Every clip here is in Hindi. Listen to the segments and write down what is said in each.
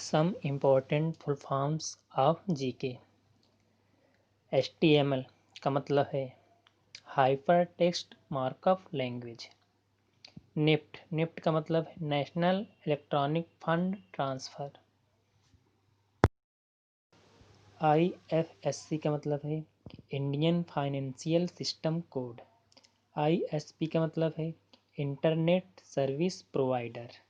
Some important full forms of GK। HTML का मतलब है hyper text markup language. NEFT का मतलब है national electronic fund transfer. IFSC का मतलब है Indian financial system code. ISP का मतलब है इंटरनेट सर्विस प्रोवाइडर।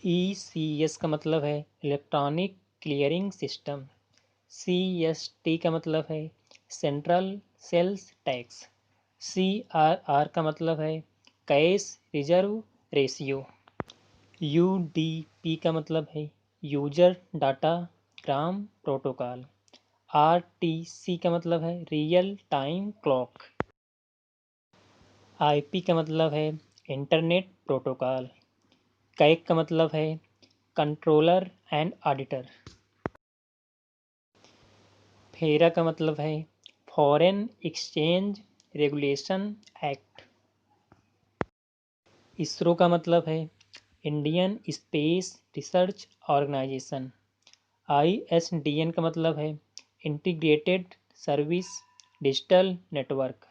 ECS का मतलब है इलेक्ट्रॉनिक क्लियरिंग सिस्टम। CST का मतलब है सेंट्रल सेल्स टैक्स। CRR का मतलब है कैश रिजर्व रेशियो। UDP का मतलब है यूजर डाटा ग्राम प्रोटोकॉल। RTC का मतलब है रियल टाइम क्लॉक। IP का मतलब है इंटरनेट प्रोटोकॉल। कैग का मतलब है कंट्रोलर एंड ऑडिटर। फेरा का मतलब है foreign exchange regulation act. ISRO का मतलब है Indian space research organisation. ISDN का मतलब है इंटीग्रेटेड सर्विस डिजिटल नेटवर्क।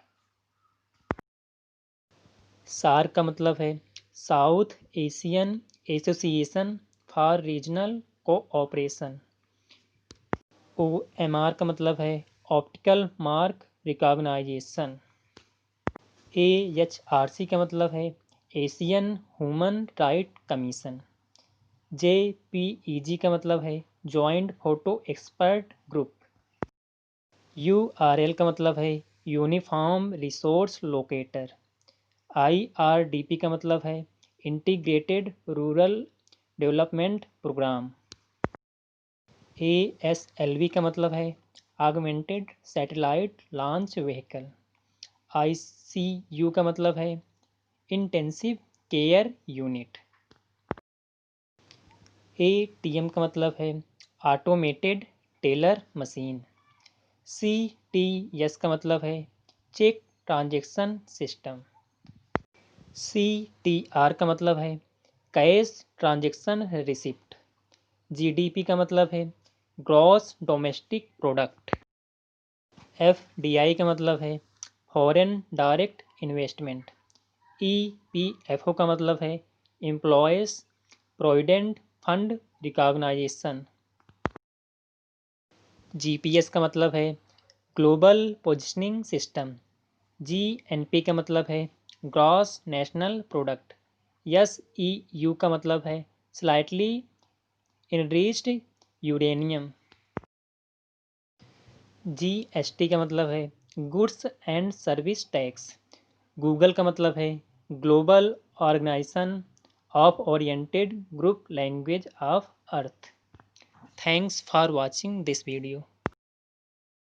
सार का मतलब है south Asian association for regional cooperation. OMR का मतलब है ऑप्टिकल मार्क रिकॉग्नाइजेशन। AHRC का मतलब है Asian human right commission. JPEG का मतलब है joint photo expert group. URL का मतलब है यूनिफॉर्म रिसोर्स लोकेटर। IRDP का मतलब है integrated rural development programme. ASLV का मतलब है augmented satellite launch vehicle. ICU का मतलब है इंटेंसिव केयर यूनिट। ATM का मतलब है ऑटोमेटेड टेलर मशीन। CTS का मतलब है चेक ट्रांजैक्शन सिस्टम। CTR का मतलब है कैश ट्रांजैक्शन रिसिप्ट। GDP का मतलब है ग्रॉस डोमेस्टिक प्रोडक्ट। FDI का मतलब है फॉरेन डायरेक्ट इन्वेस्टमेंट। EPFO का मतलब है employees provident fund recognization. GPS का मतलब है ग्लोबल पोजिशनिंग सिस्टम। GNP का मतलब है ग्रॉस नेशनल प्रोडक्ट। SEU का मतलब है स्लाइटली इनरिच्ड यूरेनियम। GST का मतलब है goods and service tax. Google का मतलब है global organisation of oriented group language of earth. Thanks for watching this video.